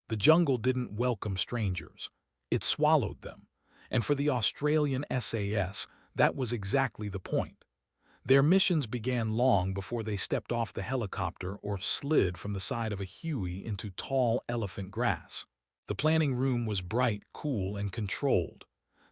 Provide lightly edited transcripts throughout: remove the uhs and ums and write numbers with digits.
The jungle didn't welcome strangers. It swallowed them. And for the Australian SAS, that was exactly the point. Their missions began long before they stepped off the helicopter or slid from the side of a Huey into tall elephant grass. The planning room was bright, cool, and controlled.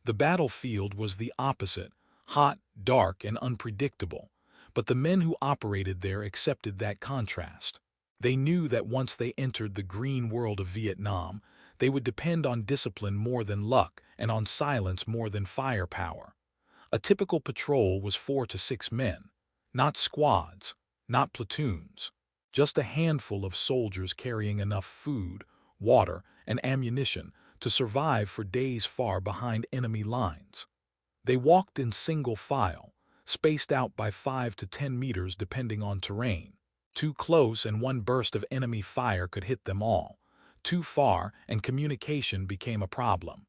The battlefield was the opposite, hot, dark, and unpredictable. But the men who operated there accepted that contrast. They knew that once they entered the green world of Vietnam, they would depend on discipline more than luck and on silence more than firepower. A typical patrol was 4 to 6 men, not squads, not platoons, just a handful of soldiers carrying enough food, water, and ammunition to survive for days far behind enemy lines. They walked in single file, spaced out by 5 to 10 meters depending on terrain. Too close and one burst of enemy fire could hit them all. Too far and communication became a problem.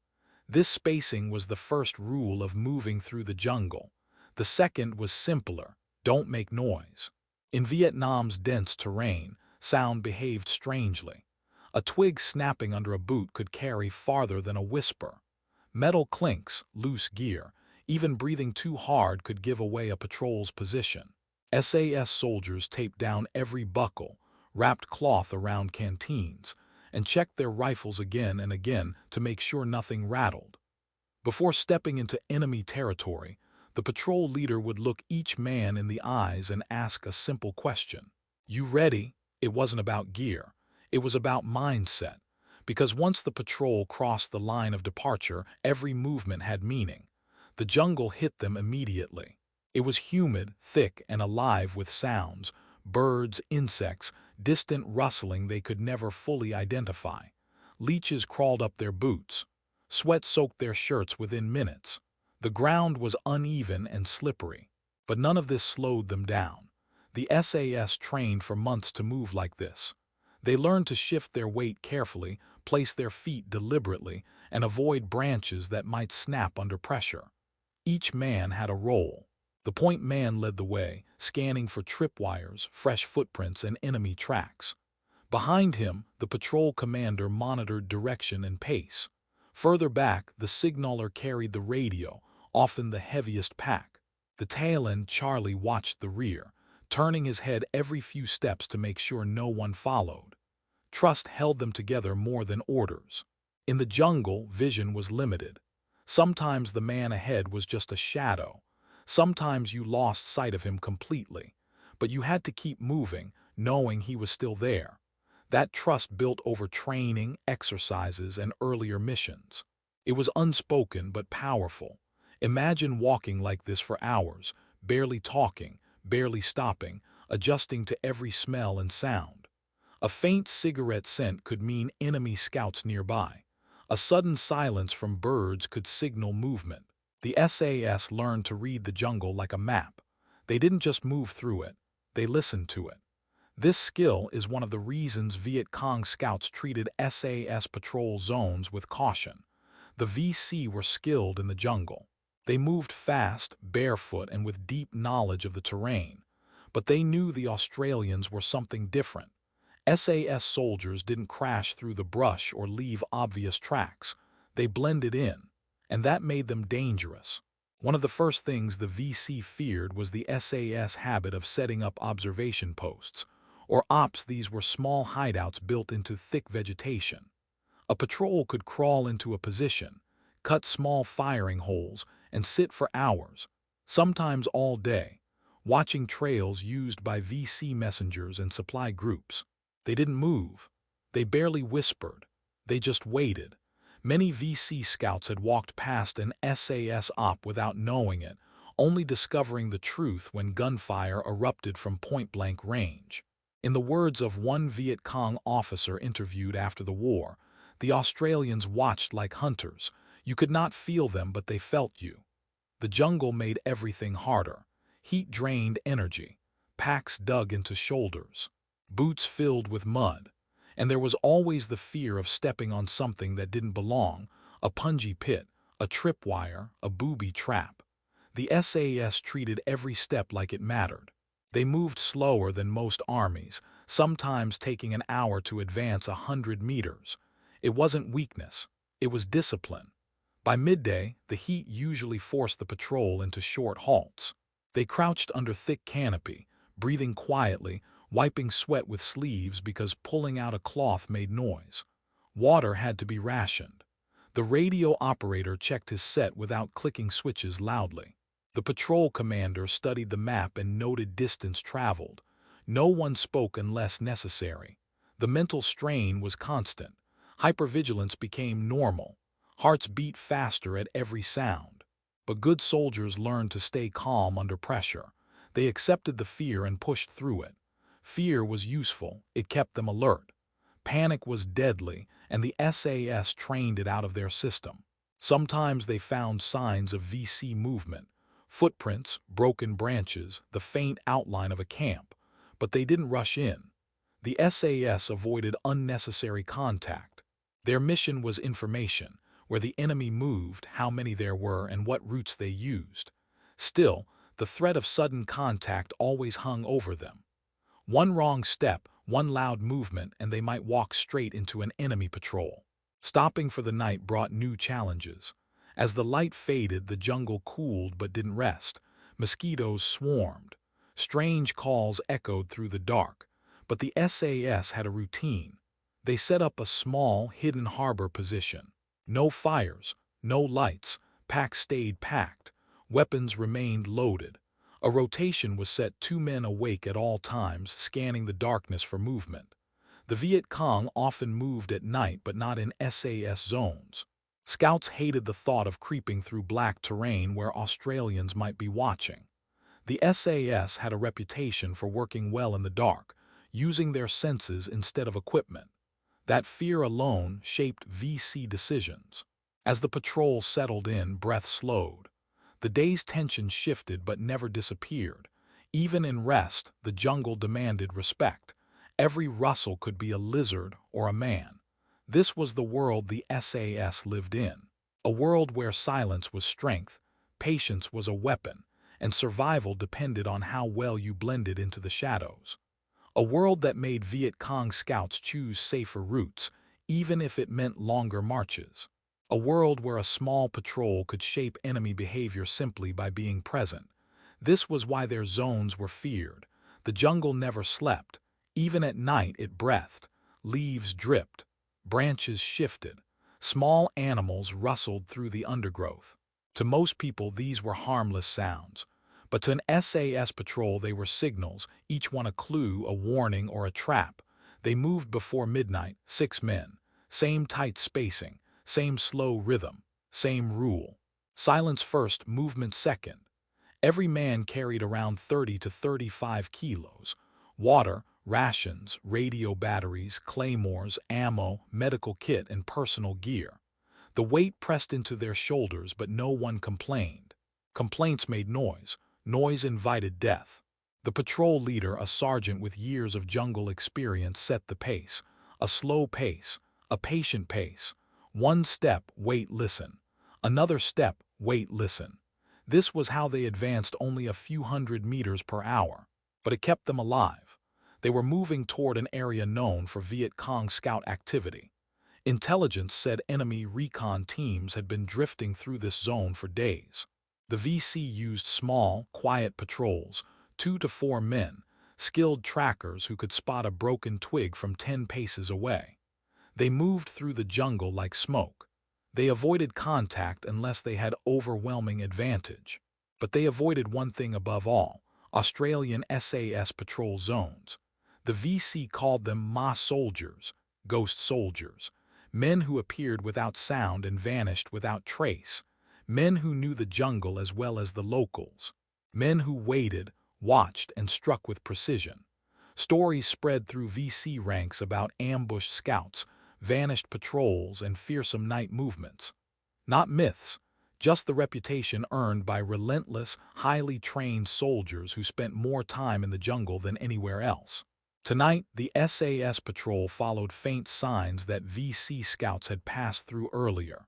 This spacing was the first rule of moving through the jungle. The second was simpler: don't make noise. In Vietnam's dense terrain, sound behaved strangely. A twig snapping under a boot could carry farther than a whisper. Metal clinks, loose gear, even breathing too hard could give away a patrol's position. SAS soldiers taped down every buckle, wrapped cloth around canteens, and checked their rifles again and again to make sure nothing rattled. Before stepping into enemy territory, the patrol leader would look each man in the eyes and ask a simple question. "You ready?" It wasn't about gear. It was about mindset. Because once the patrol crossed the line of departure, every movement had meaning. The jungle hit them immediately. It was humid, thick, and alive with sounds: birds, insects, distant rustling they could never fully identify. Leeches crawled up their boots. Sweat soaked their shirts within minutes. The ground was uneven and slippery. But none of this slowed them down. The SAS trained for months to move like this. They learned to shift their weight carefully, place their feet deliberately, and avoid branches that might snap under pressure. Each man had a role. The point man led the way, scanning for tripwires, fresh footprints, and enemy tracks. Behind him, the patrol commander monitored direction and pace. Further back, the signaller carried the radio, often the heaviest pack. The tail end Charlie watched the rear, turning his head every few steps to make sure no one followed. Trust held them together more than orders. In the jungle, vision was limited. Sometimes the man ahead was just a shadow. Sometimes you lost sight of him completely. But you had to keep moving, knowing he was still there. That trust built over training, exercises, and earlier missions. It was unspoken but powerful. Imagine walking like this for hours, barely talking, barely stopping, adjusting to every smell and sound. A faint cigarette scent could mean enemy scouts nearby. A sudden silence from birds could signal movement. The SAS learned to read the jungle like a map. They didn't just move through it, they listened to it. This skill is one of the reasons Viet Cong scouts treated SAS patrol zones with caution. The VC were skilled in the jungle. They moved fast, barefoot, and with deep knowledge of the terrain. But they knew the Australians were something different. SAS soldiers didn't crash through the brush or leave obvious tracks. They blended in, and that made them dangerous. One of the first things the VC feared was the SAS habit of setting up observation posts, or ops. These were small hideouts built into thick vegetation. A patrol could crawl into a position, cut small firing holes, and sit for hours, sometimes all day, watching trails used by VC messengers and supply groups. They didn't move. They barely whispered. They just waited. Many VC scouts had walked past an SAS op without knowing it, only discovering the truth when gunfire erupted from point-blank range. In the words of one Viet Cong officer interviewed after the war, the Australians watched like hunters. You could not feel them, but they felt you. The jungle made everything harder. Heat drained energy. Packs dug into shoulders. Boots filled with mud. And there was always the fear of stepping on something that didn't belong: a punji pit, a tripwire, a booby trap. The SAS treated every step like it mattered. They moved slower than most armies, sometimes taking an hour to advance 100 meters. It wasn't weakness, it was discipline. By midday, the heat usually forced the patrol into short halts. They crouched under thick canopy, breathing quietly, wiping sweat with sleeves because pulling out a cloth made noise. Water had to be rationed. The radio operator checked his set without clicking switches loudly. The patrol commander studied the map and noted distance traveled. No one spoke unless necessary. The mental strain was constant. Hypervigilance became normal. Hearts beat faster at every sound. But good soldiers learned to stay calm under pressure. They accepted the fear and pushed through it. Fear was useful, it kept them alert. Panic was deadly, and the SAS trained it out of their system. Sometimes they found signs of VC movement, footprints, broken branches, the faint outline of a camp, but they didn't rush in. The SAS avoided unnecessary contact. Their mission was information, where the enemy moved, how many there were, and what routes they used. Still, the threat of sudden contact always hung over them. One wrong step, one loud movement, and they might walk straight into an enemy patrol. Stopping for the night brought new challenges. As the light faded, the jungle cooled but didn't rest. Mosquitoes swarmed. Strange calls echoed through the dark. But the SAS had a routine. They set up a small, hidden harbor position. No fires, no lights, packs stayed packed. Weapons remained loaded. A rotation was set, 2 men awake at all times, scanning the darkness for movement. The Viet Cong often moved at night but not in SAS zones. Scouts hated the thought of creeping through black terrain where Australians might be watching. The SAS had a reputation for working well in the dark, using their senses instead of equipment. That fear alone shaped VC decisions. As the patrol settled in, breath slowed. The day's tension shifted but never disappeared. Even in rest, the jungle demanded respect. Every rustle could be a lizard or a man. This was the world the SAS lived in. A world where silence was strength, patience was a weapon, and survival depended on how well you blended into the shadows. A world that made Viet Cong scouts choose safer routes, even if it meant longer marches. A world where a small patrol could shape enemy behavior simply by being present. This was why their zones were feared. The jungle never slept. Even at night it breathed. Leaves dripped. Branches shifted. Small animals rustled through the undergrowth. To most people these were harmless sounds. But to an SAS patrol they were signals, each one a clue, a warning, or a trap. They moved before midnight, 6 men. Same tight spacing. Same slow rhythm, same rule. Silence first, movement second. Every man carried around 30 to 35 kilos. Water, rations, radio batteries, claymores, ammo, medical kit, and personal gear. The weight pressed into their shoulders, but no one complained. Complaints made noise. Noise invited death. The patrol leader, a sergeant with years of jungle experience, set the pace. A slow pace, a patient pace. One step, wait, listen. Another step, wait, listen. This was how they advanced, only a few hundred meters per hour. But it kept them alive. They were moving toward an area known for Viet Cong scout activity. Intelligence said enemy recon teams had been drifting through this zone for days. The VC used small, quiet patrols, 2 to 4 men, skilled trackers who could spot a broken twig from 10 paces away. They moved through the jungle like smoke. They avoided contact unless they had overwhelming advantage. But they avoided one thing above all: Australian SAS patrol zones. The VC called them Ma soldiers, ghost soldiers, men who appeared without sound and vanished without trace, men who knew the jungle as well as the locals, men who waited, watched, and struck with precision. Stories spread through VC ranks about ambushed scouts, vanished patrols, and fearsome night movements. Not myths, just the reputation earned by relentless, highly trained soldiers who spent more time in the jungle than anywhere else. Tonight, the SAS patrol followed faint signs that VC scouts had passed through earlier.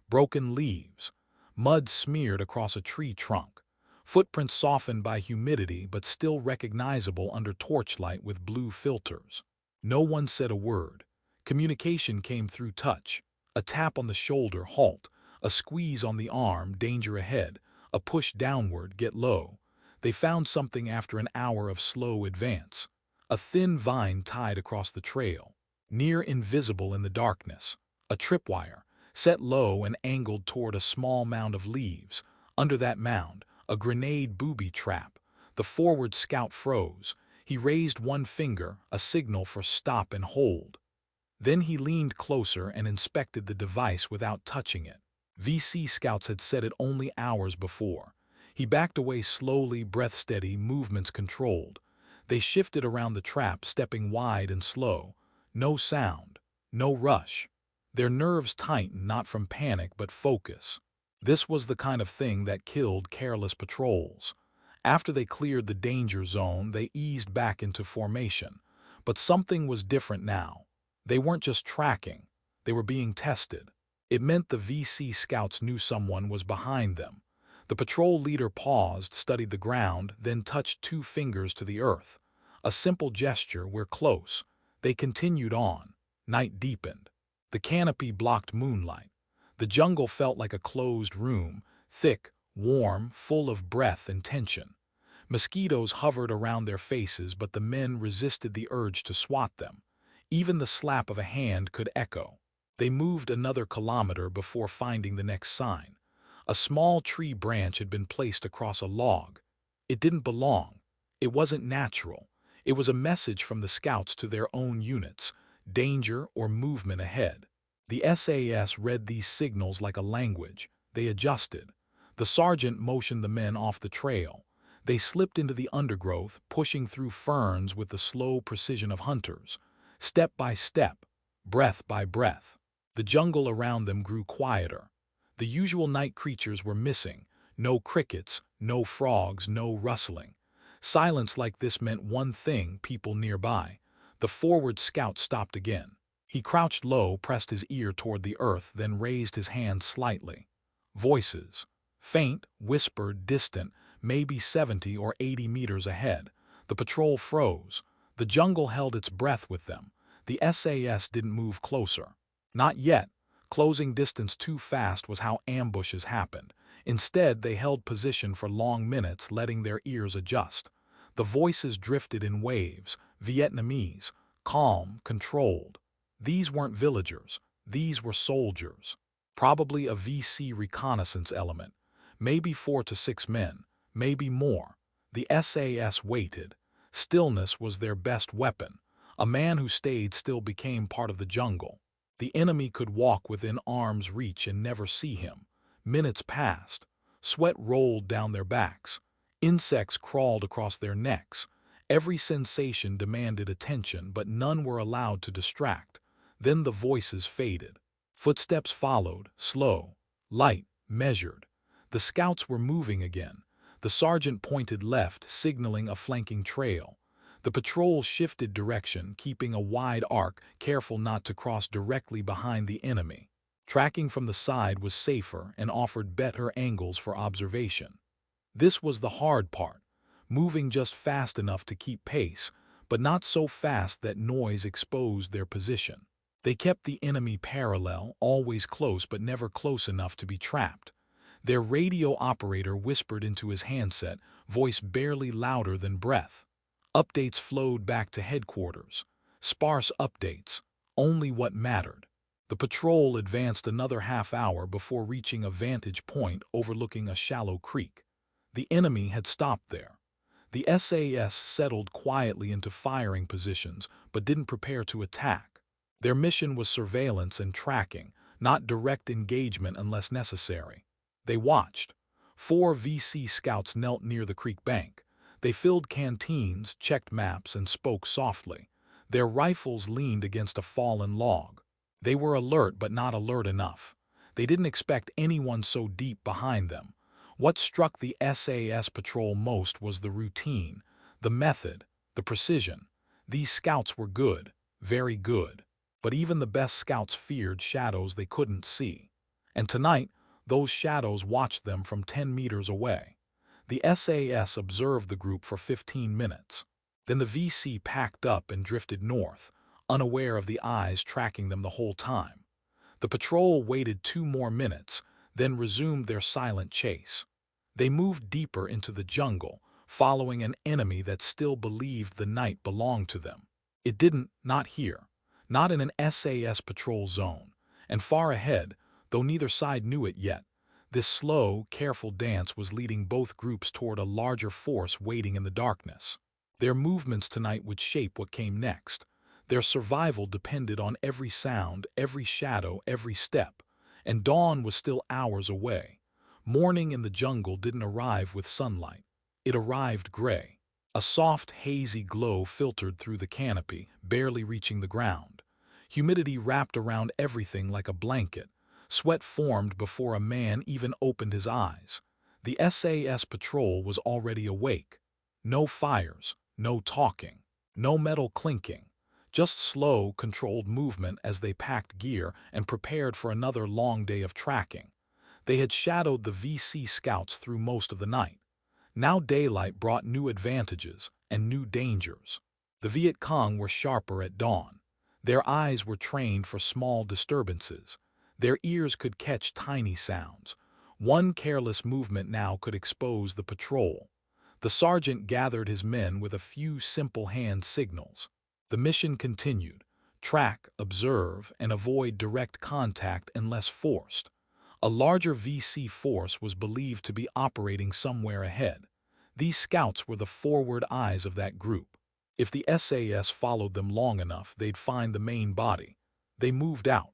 Broken leaves, mud smeared across a tree trunk, footprints softened by humidity but still recognizable under torchlight with blue filters. No one said a word. Communication came through touch. A tap on the shoulder, halt. A squeeze on the arm, danger ahead. A push downward, get low. They found something after an hour of slow advance. A thin vine tied across the trail, near invisible in the darkness. A tripwire, set low and angled toward a small mound of leaves. Under that mound, a grenade booby trap. The forward scout froze. He raised one finger, a signal for stop and hold. Then he leaned closer and inspected the device without touching it. VC scouts had set it only hours before. He backed away slowly, breath steady, movements controlled. They shifted around the trap, stepping wide and slow. No sound, no rush. Their nerves tightened, not from panic but focus. This was the kind of thing that killed careless patrols. After they cleared the danger zone, they eased back into formation. But something was different now. They weren't just tracking, they were being tested. It meant the VC scouts knew someone was behind them. The patrol leader paused, studied the ground, then touched two fingers to the earth. A simple gesture, we're close. They continued on. Night deepened. The canopy blocked moonlight. The jungle felt like a closed room, thick, warm, full of breath and tension. Mosquitoes hovered around their faces, but the men resisted the urge to swat them. Even the slap of a hand could echo. They moved another kilometer before finding the next sign. A small tree branch had been placed across a log. It didn't belong. It wasn't natural. It was a message from the scouts to their own units, danger or movement ahead. The SAS read these signals like a language. They adjusted. The sergeant motioned the men off the trail. They slipped into the undergrowth, pushing through ferns with the slow precision of hunters. Step by step, breath by breath. The jungle around them grew quieter. The usual night creatures were missing. No crickets, no frogs, no rustling. Silence like this meant one thing, people nearby. The forward scout stopped again. He crouched low, pressed his ear toward the earth, then raised his hand slightly. Voices. Faint, whispered, distant, maybe 70 or 80 meters ahead. The patrol froze. The jungle held its breath with them. The SAS didn't move closer. Not yet. Closing distance too fast was how ambushes happened. Instead, they held position for long minutes, letting their ears adjust. The voices drifted in waves, Vietnamese, calm, controlled. These weren't villagers. These were soldiers. Probably a VC reconnaissance element. Maybe 4 to 6 men. Maybe more. The SAS waited. Stillness was their best weapon. A man who stayed still became part of the jungle. The enemy could walk within arm's reach and never see him. Minutes passed. Sweat rolled down their backs. Insects crawled across their necks. Every sensation demanded attention, but none were allowed to distract. Then the voices faded. Footsteps followed, slow, light, measured. The scouts were moving again. The sergeant pointed left, signaling a flanking trail. The patrol shifted direction, keeping a wide arc, careful not to cross directly behind the enemy. Tracking from the side was safer and offered better angles for observation. This was the hard part, moving just fast enough to keep pace, but not so fast that noise exposed their position. They kept the enemy parallel, always close but never close enough to be trapped. Their radio operator whispered into his handset, voice barely louder than breath. Updates flowed back to headquarters. Sparse updates, only what mattered. The patrol advanced another half hour before reaching a vantage point overlooking a shallow creek. The enemy had stopped there. The SAS settled quietly into firing positions but didn't prepare to attack. Their mission was surveillance and tracking, not direct engagement unless necessary. They watched. 4 VC scouts knelt near the creek bank. They filled canteens, checked maps, and spoke softly. Their rifles leaned against a fallen log. They were alert but not alert enough. They didn't expect anyone so deep behind them. What struck the SAS patrol most was the routine, the method, the precision. These scouts were good, very good. But even the best scouts feared shadows they couldn't see. And tonight, those shadows watched them from 10 meters away. The SAS observed the group for 15 minutes. Then the VC packed up and drifted north, unaware of the eyes tracking them the whole time. The patrol waited 2 more minutes, then resumed their silent chase. They moved deeper into the jungle, following an enemy that still believed the night belonged to them. It didn't, not here, not in an SAS patrol zone, and far ahead, though neither side knew it yet. This slow, careful dance was leading both groups toward a larger force waiting in the darkness. Their movements tonight would shape what came next. Their survival depended on every sound, every shadow, every step, and dawn was still hours away. Morning in the jungle didn't arrive with sunlight. It arrived gray. A soft, hazy glow filtered through the canopy, barely reaching the ground. Humidity wrapped around everything like a blanket. Sweat formed before a man even opened his eyes. The SAS patrol was already awake. No fires, no talking, no metal clinking. Just slow, controlled movement as they packed gear and prepared for another long day of tracking. They had shadowed the VC scouts through most of the night. Now daylight brought new advantages and new dangers. The Viet Cong were sharper at dawn. Their eyes were trained for small disturbances. Their ears could catch tiny sounds. One careless movement now could expose the patrol. The sergeant gathered his men with a few simple hand signals. The mission continued: track, observe, and avoid direct contact unless forced. A larger VC force was believed to be operating somewhere ahead. These scouts were the forward eyes of that group. If the SAS followed them long enough, they'd find the main body. They moved out.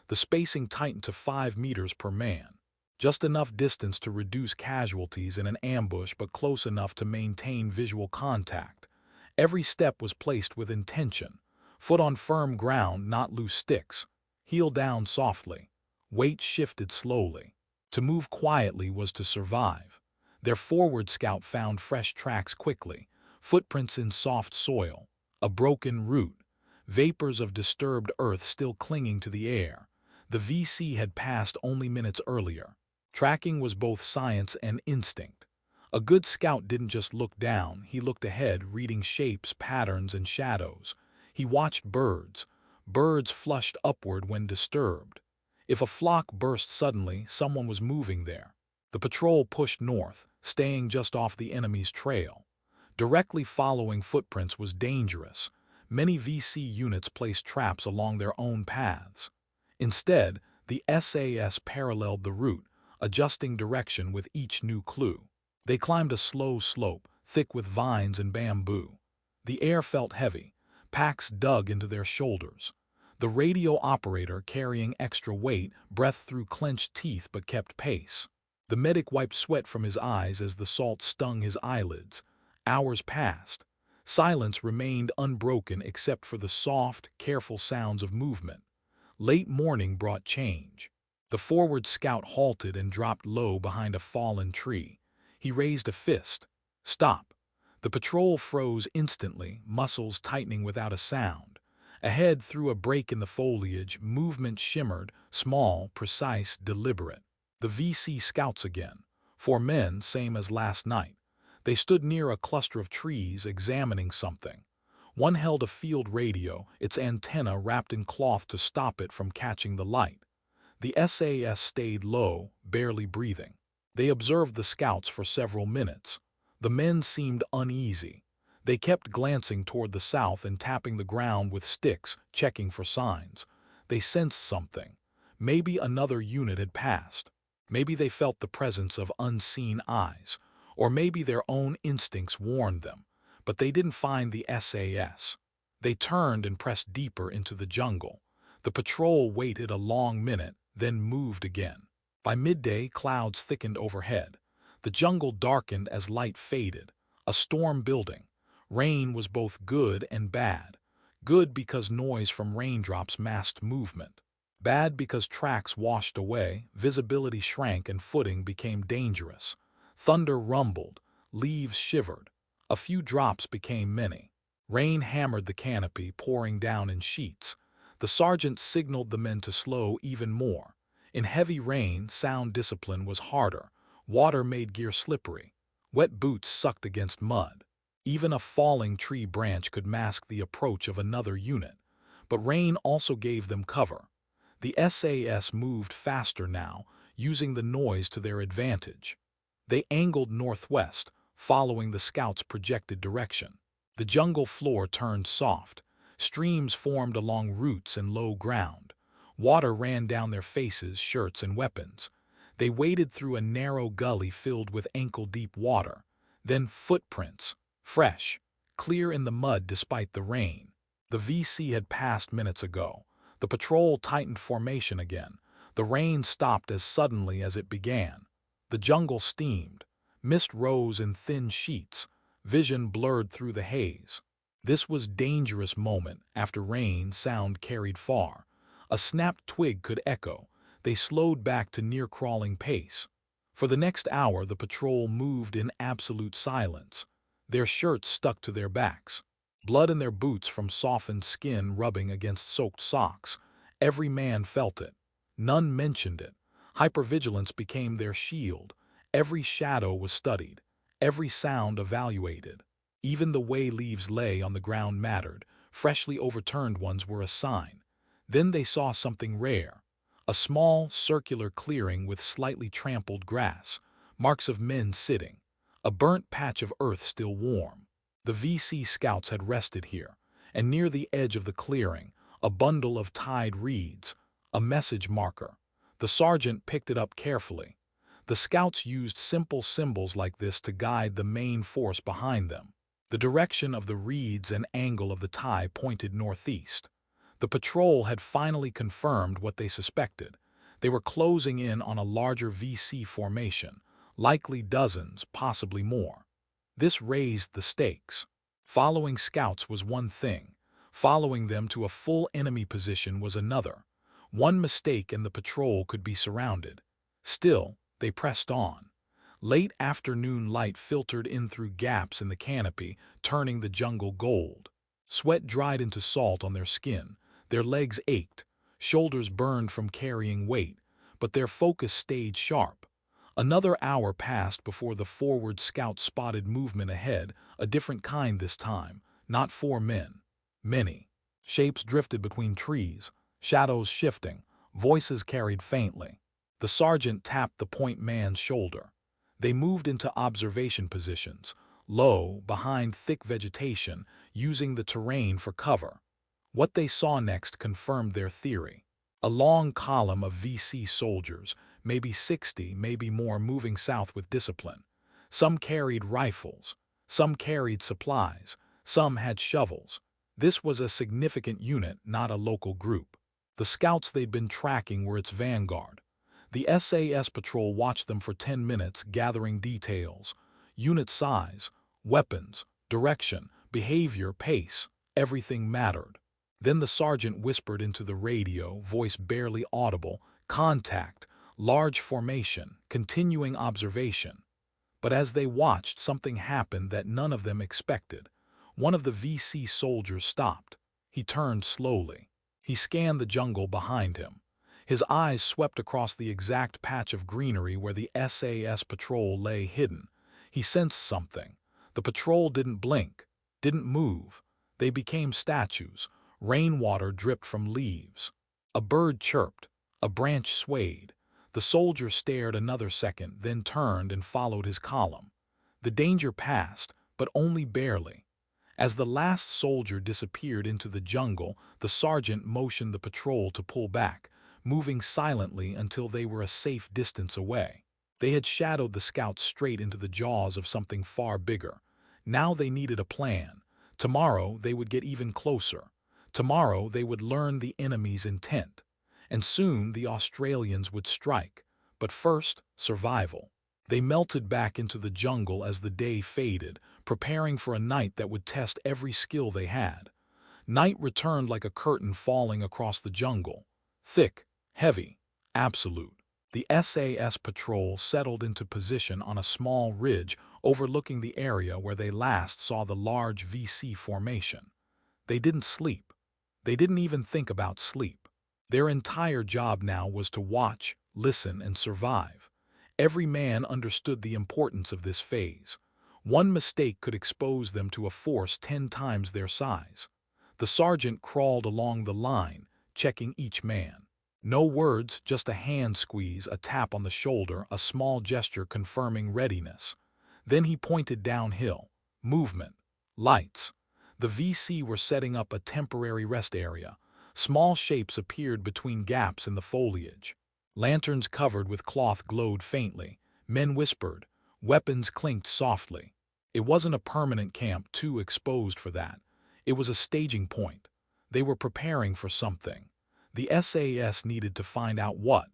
The spacing tightened to 5 meters per man. Just enough distance to reduce casualties in an ambush, but close enough to maintain visual contact. Every step was placed with intention. Foot on firm ground, not loose sticks. Heel down softly. Weight shifted slowly. To move quietly was to survive. Their forward scout found fresh tracks quickly. Footprints in soft soil. A broken root. Vapors of disturbed earth still clinging to the air. The VC had passed only minutes earlier. Tracking was both science and instinct. A good scout didn't just look down, he looked ahead, reading shapes, patterns, and shadows. He watched birds. Birds flushed upward when disturbed. If a flock burst suddenly, someone was moving there. The patrol pushed north, staying just off the enemy's trail. Directly following footprints was dangerous. Many VC units placed traps along their own paths. Instead, the SAS paralleled the route, adjusting direction with each new clue. They climbed a slow slope, thick with vines and bamboo. The air felt heavy. Packs dug into their shoulders. The radio operator, carrying extra weight, breathed through clenched teeth but kept pace. The medic wiped sweat from his eyes as the salt stung his eyelids. Hours passed. Silence remained unbroken except for the soft, careful sounds of movement. Late morning brought change. The forward scout halted and dropped low behind a fallen tree. He raised a fist. Stop. The patrol froze instantly, muscles tightening without a sound. Ahead, through a break in the foliage, movement shimmered, small, precise, deliberate. The VC scouts again. 4 men, same as last night. They stood near a cluster of trees, examining something. One held a field radio, its antenna wrapped in cloth to stop it from catching the light. The SAS stayed low, barely breathing. They observed the scouts for several minutes. The men seemed uneasy. They kept glancing toward the south and tapping the ground with sticks, checking for signs. They sensed something. Maybe another unit had passed. Maybe they felt the presence of unseen eyes. Or maybe their own instincts warned them. But they didn't find the SAS. They turned and pressed deeper into the jungle. The patrol waited a long minute, then moved again. By midday, clouds thickened overhead. The jungle darkened as light faded. A storm building. Rain was both good and bad. Good because noise from raindrops masked movement. Bad because tracks washed away, visibility shrank, and footing became dangerous. Thunder rumbled. Leaves shivered. A few drops became many. Rain hammered the canopy, pouring down in sheets. The sergeant signaled the men to slow even more. In heavy rain, sound discipline was harder. Water made gear slippery. Wet boots sucked against mud. Even a falling tree branch could mask the approach of another unit. but rain also gave them cover. The SAS moved faster now, using the noise to their advantage. They angled northwest, following the scouts' projected direction. The jungle floor turned soft. Streams formed along roots and low ground. Water ran down their faces, shirts, and weapons. They waded through a narrow gully filled with ankle-deep water. Then footprints, fresh, clear in the mud despite the rain. The VC had passed minutes ago. The patrol tightened formation again. The rain stopped as suddenly as it began. The jungle steamed. Mist rose in thin sheets. Vision blurred through the haze. This was dangerous moment. After rain, sound carried far. A snapped twig could echo. They slowed back to near-crawling pace. For the next hour, the patrol moved in absolute silence. Their shirts stuck to their backs. Blood in their boots from softened skin rubbing against soaked socks. Every man felt it. None mentioned it. Hypervigilance became their shield. Every shadow was studied. Every sound evaluated. Even the way leaves lay on the ground mattered. Freshly overturned ones were a sign. Then they saw something rare. A small, circular clearing with slightly trampled grass. Marks of men sitting. A burnt patch of earth still warm. The VC scouts had rested here, and near the edge of the clearing, a bundle of tied reeds, a message marker. The sergeant picked it up carefully. The scouts used simple symbols like this to guide the main force behind them. The direction of the reeds and angle of the tie pointed northeast. The patrol had finally confirmed what they suspected. They were closing in on a larger VC formation, likely dozens, possibly more. This raised the stakes. Following scouts was one thing. Following them to a full enemy position was another. One mistake and the patrol could be surrounded. Still, they pressed on. Late afternoon light filtered in through gaps in the canopy, turning the jungle gold. Sweat dried into salt on their skin. Their legs ached. Shoulders burned from carrying weight, but their focus stayed sharp. Another hour passed before the forward scout spotted movement ahead, a different kind this time. Not 4 men. Many. Shapes drifted between trees, shadows shifting, voices carried faintly. The sergeant tapped the point man's shoulder. They moved into observation positions, low, behind thick vegetation, using the terrain for cover. What they saw next confirmed their theory. A long column of VC soldiers, maybe 60, maybe more, moving south with discipline. Some carried rifles, some carried supplies, some had shovels. This was a significant unit, not a local group. The scouts they'd been tracking were its vanguard. The SAS patrol watched them for 10 minutes, gathering details. Unit size, weapons, direction, behavior, pace, everything mattered. Then the sergeant whispered into the radio, voice barely audible, "Contact, large formation, continuing observation." But as they watched, something happened that none of them expected. One of the VC soldiers stopped. He turned slowly. He scanned the jungle behind him. His eyes swept across the exact patch of greenery where the SAS patrol lay hidden. He sensed something. The patrol didn't blink, didn't move. They became statues. Rainwater dripped from leaves. A bird chirped. A branch swayed. The soldier stared another second, then turned and followed his column. The danger passed, but only barely. As the last soldier disappeared into the jungle, the sergeant motioned the patrol to pull back, moving silently until they were a safe distance away. They had shadowed the scouts straight into the jaws of something far bigger. Now they needed a plan. Tomorrow they would get even closer. Tomorrow they would learn the enemy's intent. And soon the Australians would strike. But first, survival. They melted back into the jungle as the day faded, preparing for a night that would test every skill they had. Night returned like a curtain falling across the jungle. Thick, heavy, absolute. The SAS patrol settled into position on a small ridge overlooking the area where they last saw the large VC formation. They didn't sleep. They didn't even think about sleep. Their entire job now was to watch, listen, and survive. Every man understood the importance of this phase. One mistake could expose them to a force 10 times their size. The sergeant crawled along the line, checking each man. No words, just a hand squeeze, a tap on the shoulder, a small gesture confirming readiness. Then he pointed downhill. Movement. Lights. The VC were setting up a temporary rest area. Small shapes appeared between gaps in the foliage. Lanterns covered with cloth glowed faintly. Men whispered. Weapons clinked softly. It wasn't a permanent camp, too exposed for that. It was a staging point. They were preparing for something. The SAS needed to find out what.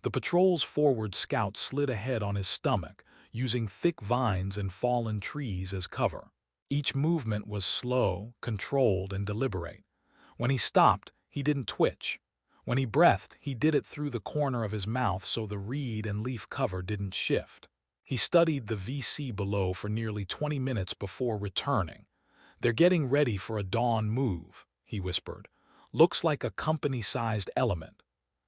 The patrol's forward scout slid ahead on his stomach, using thick vines and fallen trees as cover. Each movement was slow, controlled, and deliberate. When he stopped, he didn't twitch. When he breathed, he did it through the corner of his mouth so the reed and leaf cover didn't shift. He studied the VC below for nearly 20 minutes before returning. "They're getting ready for a dawn move," he whispered. "Looks like a company-sized element."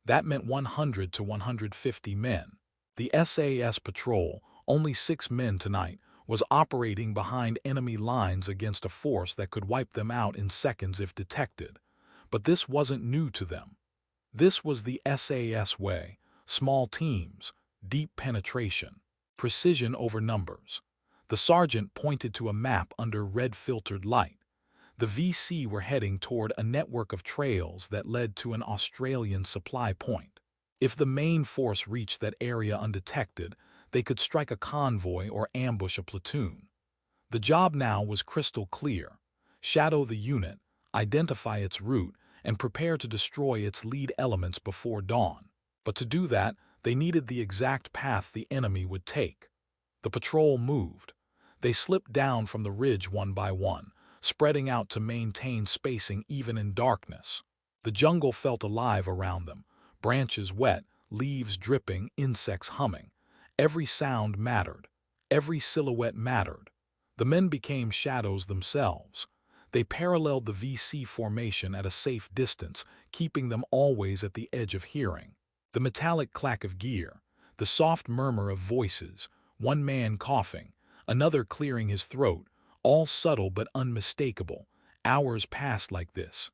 That meant 100 to 150 men. The SAS patrol, only 6 men tonight, was operating behind enemy lines against a force that could wipe them out in seconds if detected. But this wasn't new to them. This was the SAS way: small teams, deep penetration, precision over numbers. The sergeant pointed to a map under red-filtered light. The VC were heading toward a network of trails that led to an Australian supply point. If the main force reached that area undetected, they could strike a convoy or ambush a platoon. The job now was crystal clear: shadow the unit, identify its route, and prepare to destroy its lead elements before dawn. But to do that, they needed the exact path the enemy would take. The patrol moved. They slipped down from the ridge one by one, spreading out to maintain spacing even in darkness. The jungle felt alive around them: branches wet, leaves dripping, insects humming. Every sound mattered. Every silhouette mattered. The men became shadows themselves. They paralleled the VC formation at a safe distance, keeping them always at the edge of hearing. The metallic clack of gear, the soft murmur of voices, one man coughing, another clearing his throat, all subtle but unmistakable. Hours passed like this.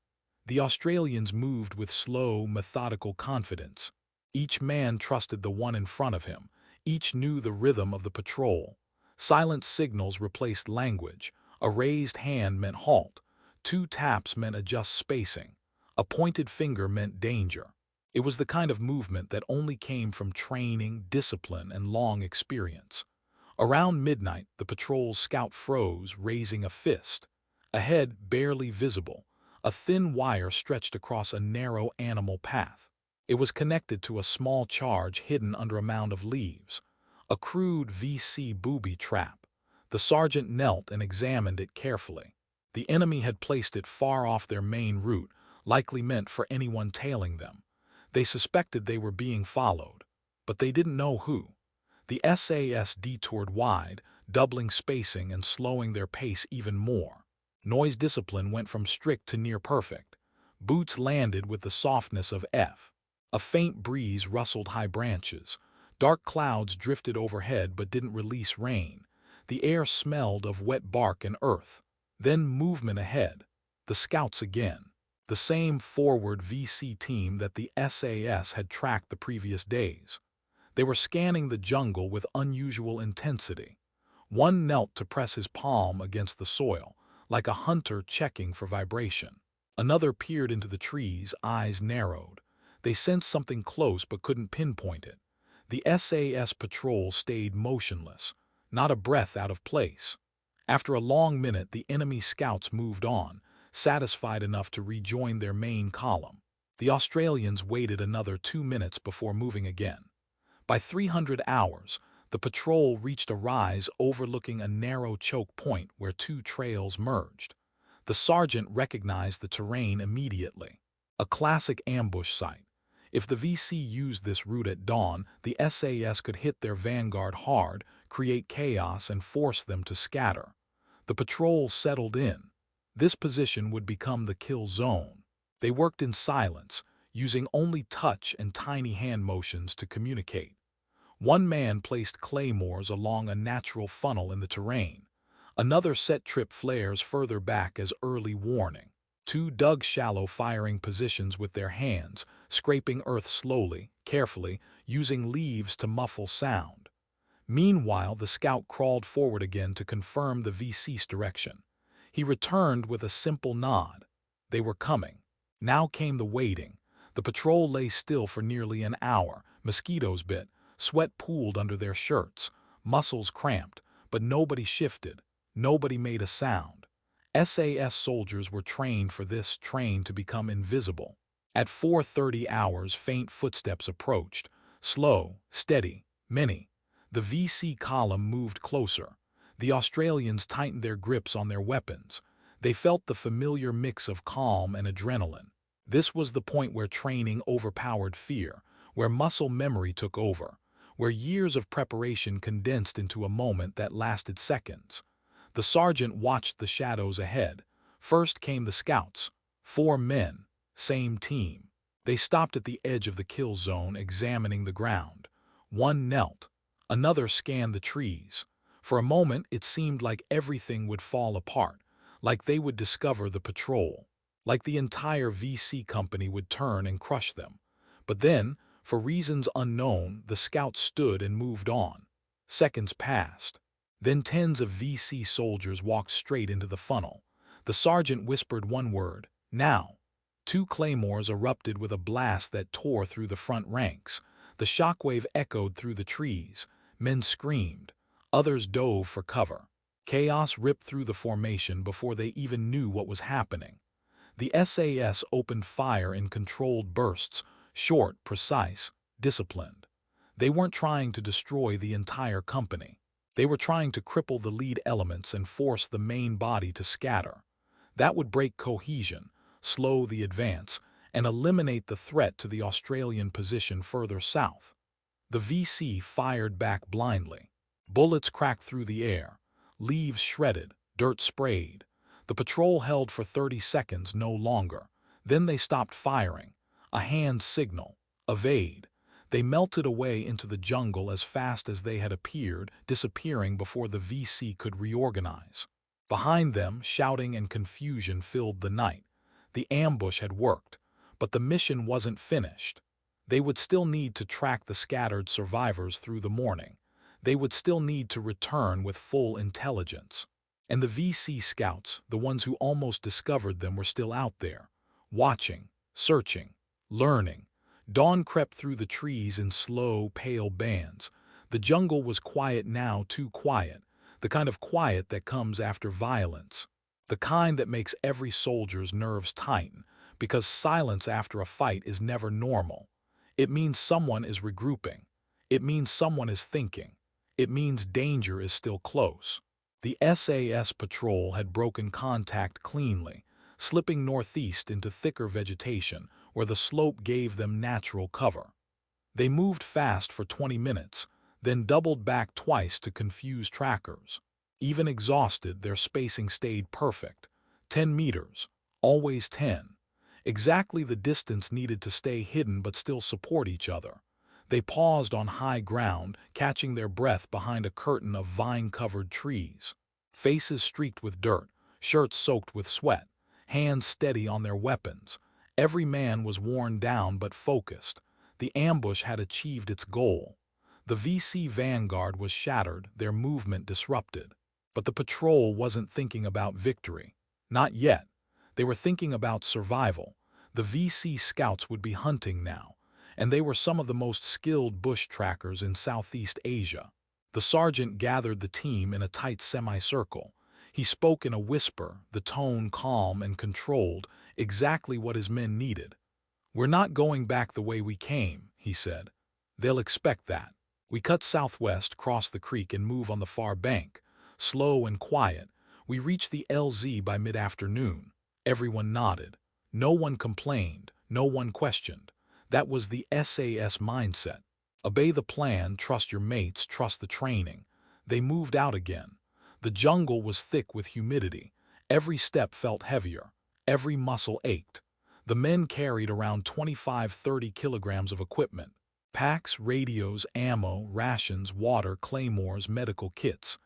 The Australians moved with slow, methodical confidence. Each man trusted the one in front of him. Each knew the rhythm of the patrol. Silent signals replaced language. A raised hand meant halt. 2 taps meant adjust spacing. A pointed finger meant danger. It was the kind of movement that only came from training, discipline, and long experience. Around midnight, the patrol's scout froze, raising a fist. Ahead, barely visible, a thin wire stretched across a narrow animal path. It was connected to a small charge hidden under a mound of leaves. A crude VC booby trap. The sergeant knelt and examined it carefully. The enemy had placed it far off their main route, likely meant for anyone tailing them. They suspected they were being followed, but they didn't know who. The SAS detoured wide, doubling spacing and slowing their pace even more. Noise discipline went from strict to near perfect. Boots landed with the softness of F. A faint breeze rustled high branches. Dark clouds drifted overhead but didn't release rain. The air smelled of wet bark and earth. Then movement ahead. The scouts again. The same forward VC team that the SAS had tracked the previous days. They were scanning the jungle with unusual intensity. One knelt to press his palm against the soil, like a hunter checking for vibration. Another peered into the trees, eyes narrowed. They sensed something close but couldn't pinpoint it. The SAS patrol stayed motionless, not a breath out of place. After a long minute, the enemy scouts moved on, satisfied enough to rejoin their main column. The Australians waited another 2 minutes before moving again. By 300 hours, the patrol reached a rise overlooking a narrow choke point where 2 trails merged. The sergeant recognized the terrain immediately. A classic ambush site. If the VC used this route at dawn, the SAS could hit their vanguard hard, create chaos, and force them to scatter. The patrol settled in. This position would become the kill zone. They worked in silence, using only touch and tiny hand motions to communicate. One man placed claymores along a natural funnel in the terrain. Another set trip flares further back as early warning. Two dug shallow firing positions with their hands, scraping earth slowly, carefully, using leaves to muffle sound. Meanwhile, the scout crawled forward again to confirm the VC's direction. He returned with a simple nod. They were coming. Now came the waiting. The patrol lay still for nearly an hour. Mosquitoes bit, sweat pooled under their shirts, muscles cramped, but nobody shifted. Nobody made a sound. SAS soldiers were trained for this, trained to become invisible. At 4:30 hours, faint footsteps approached. Slow, steady, many. The VC column moved closer. The Australians tightened their grips on their weapons. They felt the familiar mix of calm and adrenaline. This was the point where training overpowered fear, where muscle memory took over, where years of preparation condensed into a moment that lasted seconds. The sergeant watched the shadows ahead. First came the scouts. 4 men, same team. They stopped at the edge of the kill zone, examining the ground. One knelt. Another scanned the trees. For a moment, it seemed like everything would fall apart, like they would discover the patrol, like the entire VC company would turn and crush them. But then, for reasons unknown, the scouts stood and moved on. Seconds passed. Then tens of VC soldiers walked straight into the funnel. The sergeant whispered one word, "Now." 2 claymores erupted with a blast that tore through the front ranks. The shockwave echoed through the trees. Men screamed. Others dove for cover. Chaos ripped through the formation before they even knew what was happening. The SAS opened fire in controlled bursts, short, precise, disciplined. They weren't trying to destroy the entire company. They were trying to cripple the lead elements and force the main body to scatter. That would break cohesion, slow the advance, and eliminate the threat to the Australian position further south. The VC fired back blindly. Bullets cracked through the air. Leaves shredded, dirt sprayed. The patrol held for 30 seconds, no longer. Then they stopped firing. A hand signal. Evade. They melted away into the jungle as fast as they had appeared, disappearing before the VC could reorganize. Behind them, shouting and confusion filled the night. The ambush had worked, but the mission wasn't finished. They would still need to track the scattered survivors through the morning. They would still need to return with full intelligence. And the VC scouts, the ones who almost discovered them, were still out there, watching, searching, learning. Dawn crept through the trees in slow, pale bands. The jungle was quiet now, too quiet, the kind of quiet that comes after violence, the kind that makes every soldier's nerves tighten, because silence after a fight is never normal. It means someone is regrouping. It means someone is thinking. It means danger is still close. The SAS patrol had broken contact cleanly, slipping northeast into thicker vegetation where the slope gave them natural cover. They moved fast for 20 minutes, then doubled back twice to confuse trackers. Even exhausted, their spacing stayed perfect. 10 meters, always 10. Exactly the distance needed to stay hidden but still support each other. They paused on high ground, catching their breath behind a curtain of vine-covered trees. Faces streaked with dirt, shirts soaked with sweat, hands steady on their weapons. Every man was worn down but focused. The ambush had achieved its goal. The VC vanguard was shattered, their movement disrupted. But the patrol wasn't thinking about victory. Not yet. They were thinking about survival. The VC scouts would be hunting now, and they were some of the most skilled bush trackers in Southeast Asia. The sergeant gathered the team in a tight semicircle. He spoke in a whisper, the tone calm and controlled, exactly what his men needed. "We're not going back the way we came," he said. "They'll expect that. We cut southwest, cross the creek, and move on the far bank. Slow and quiet. We reach the LZ by mid-afternoon." Everyone nodded. No one complained. No one questioned. That was the SAS mindset. Obey the plan, trust your mates, trust the training. They moved out again. The jungle was thick with humidity. Every step felt heavier. Every muscle ached. The men carried around 25–30 kilograms of equipment. Packs, radios, ammo, rations, water, claymores, medical kits.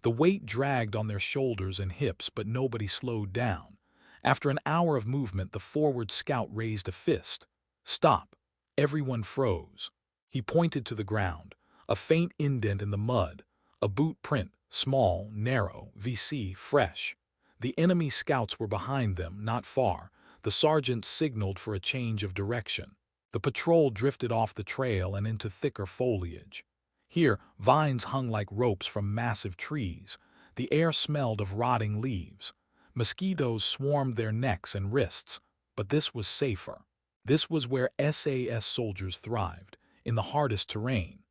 The weight dragged on their shoulders and hips, but nobody slowed down. After an hour of movement, the forward scout raised a fist. "Stop." Everyone froze. He pointed to the ground, a faint indent in the mud, a boot print, small, narrow, VC, fresh. The enemy scouts were behind them, not far. The sergeant signaled for a change of direction. The patrol drifted off the trail and into thicker foliage. Here, vines hung like ropes from massive trees. The air smelled of rotting leaves. Mosquitoes swarmed their necks and wrists, but this was safer. This was where SAS soldiers thrived, in the hardest terrain.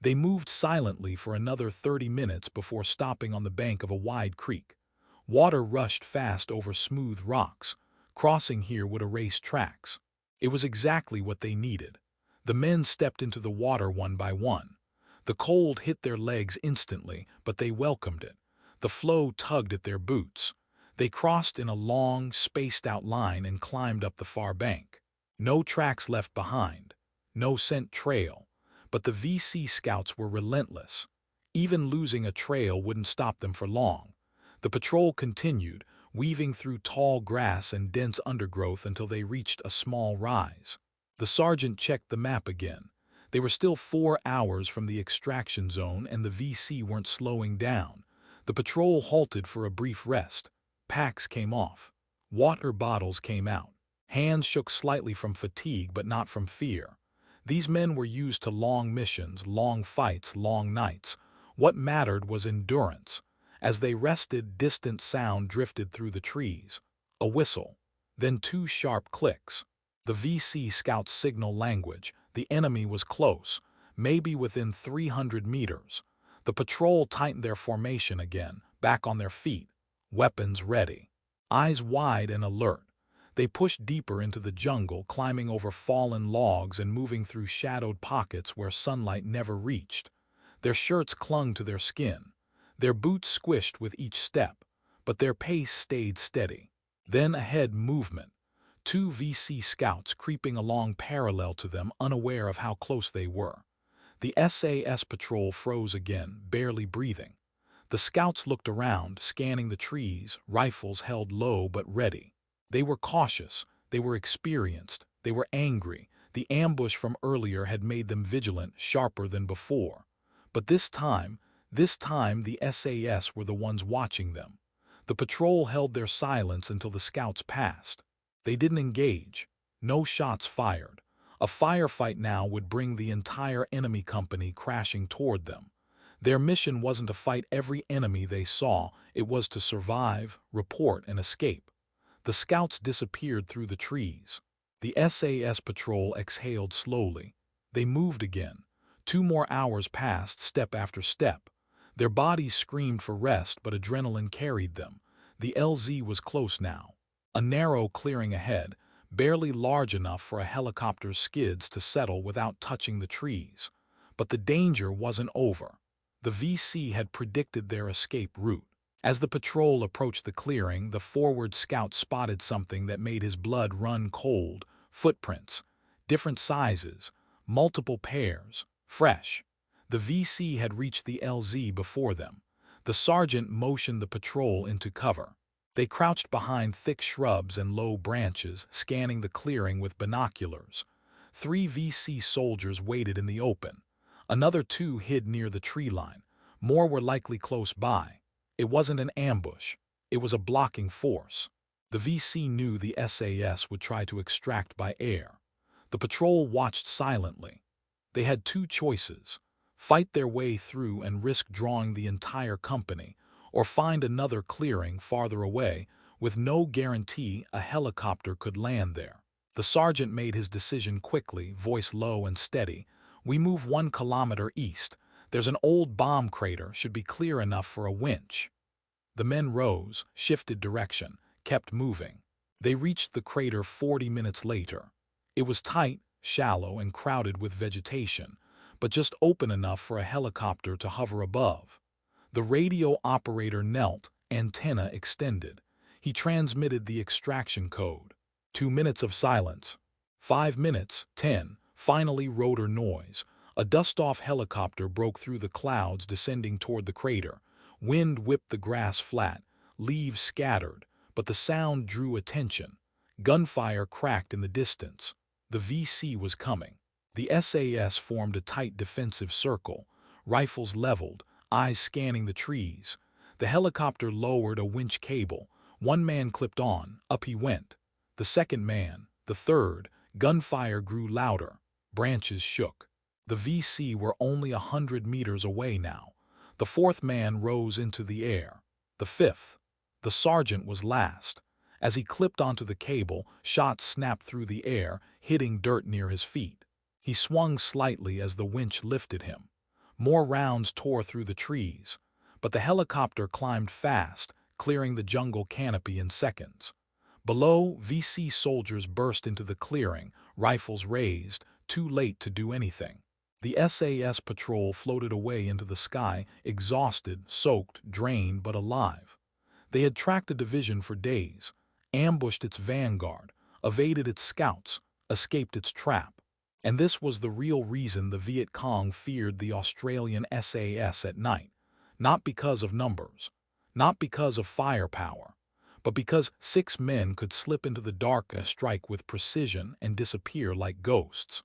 They moved silently for another 30 minutes before stopping on the bank of a wide creek. Water rushed fast over smooth rocks. Crossing here would erase tracks. It was exactly what they needed. The men stepped into the water one by one. The cold hit their legs instantly, but they welcomed it. The flow tugged at their boots. They crossed in a long, spaced-out line and climbed up the far bank. No tracks left behind, no scent trail, but the VC scouts were relentless. Even losing a trail wouldn't stop them for long. The patrol continued, weaving through tall grass and dense undergrowth until they reached a small rise. The sergeant checked the map again. They were still 4 hours from the extraction zone and the VC weren't slowing down. The patrol halted for a brief rest. Packs came off. Water bottles came out. Hands shook slightly from fatigue but not from fear. These men were used to long missions, long fights, long nights. What mattered was endurance. As they rested, distant sound drifted through the trees. A whistle, then 2 sharp clicks. The VC scouts' signal language. The enemy was close, maybe within 300 meters. The patrol tightened their formation again, back on their feet, weapons ready. Eyes wide and alert. They pushed deeper into the jungle, climbing over fallen logs and moving through shadowed pockets where sunlight never reached. Their shirts clung to their skin. Their boots squished with each step, but their pace stayed steady. Then ahead, movement. 2 VC scouts creeping along parallel to them, unaware of how close they were. The SAS patrol froze again, barely breathing. The scouts looked around, scanning the trees, rifles held low but ready. They were cautious, they were experienced, they were angry. The ambush from earlier had made them vigilant, sharper than before. But this time the SAS were the ones watching them. The patrol held their silence until the scouts passed. They didn't engage. No shots fired. A firefight now would bring the entire enemy company crashing toward them. Their mission wasn't to fight every enemy they saw, it was to survive, report, and escape. The scouts disappeared through the trees. The SAS patrol exhaled slowly. They moved again. 2 more hours passed, step after step. Their bodies screamed for rest, but adrenaline carried them. The LZ was close now. A narrow clearing ahead, barely large enough for a helicopter's skids to settle without touching the trees. But the danger wasn't over. The VC had predicted their escape route. As the patrol approached the clearing, the forward scout spotted something that made his blood run cold. Footprints. Different sizes. Multiple pairs. Fresh. The VC had reached the LZ before them. The sergeant motioned the patrol into cover. They crouched behind thick shrubs and low branches, scanning the clearing with binoculars. 3 VC soldiers waited in the open. Another 2 hid near the tree line. More were likely close by. It wasn't an ambush. It was a blocking force. The VC knew the SAS would try to extract by air. The patrol watched silently. They had 2 choices: fight their way through and risk drawing the entire company, or find another clearing farther away with no guarantee a helicopter could land there. The sergeant made his decision quickly, voice low and steady. "We move 1 kilometer east. There's an old bomb crater, should be clear enough for a winch." The men rose, shifted direction, kept moving. They reached the crater 40 minutes later. It was tight, shallow, and crowded with vegetation, but just open enough for a helicopter to hover above. The radio operator knelt, antenna extended. He transmitted the extraction code. 2 minutes of silence. 5 minutes, 10, finally rotor noise. A dust-off helicopter broke through the clouds descending toward the crater. Wind whipped the grass flat. Leaves scattered. but the sound drew attention. Gunfire cracked in the distance. The VC was coming. The SAS formed a tight defensive circle, rifles leveled, eyes scanning the trees. The helicopter lowered a winch cable. One man clipped on, up he went. The second man, the third, gunfire grew louder. Branches shook. The VC were only 100 meters away now. The fourth man rose into the air. The fifth. The sergeant was last. As he clipped onto the cable, shots snapped through the air, hitting dirt near his feet. He swung slightly as the winch lifted him. More rounds tore through the trees, but the helicopter climbed fast, clearing the jungle canopy in seconds. Below, VC soldiers burst into the clearing, rifles raised, too late to do anything. The SAS patrol floated away into the sky, exhausted, soaked, drained, but alive. They had tracked a division for days, ambushed its vanguard, evaded its scouts, escaped its trap. And this was the real reason the Viet Cong feared the Australian SAS at night. Not because of numbers, not because of firepower, but because 6 men could slip into the dark, strike with precision, and disappear like ghosts.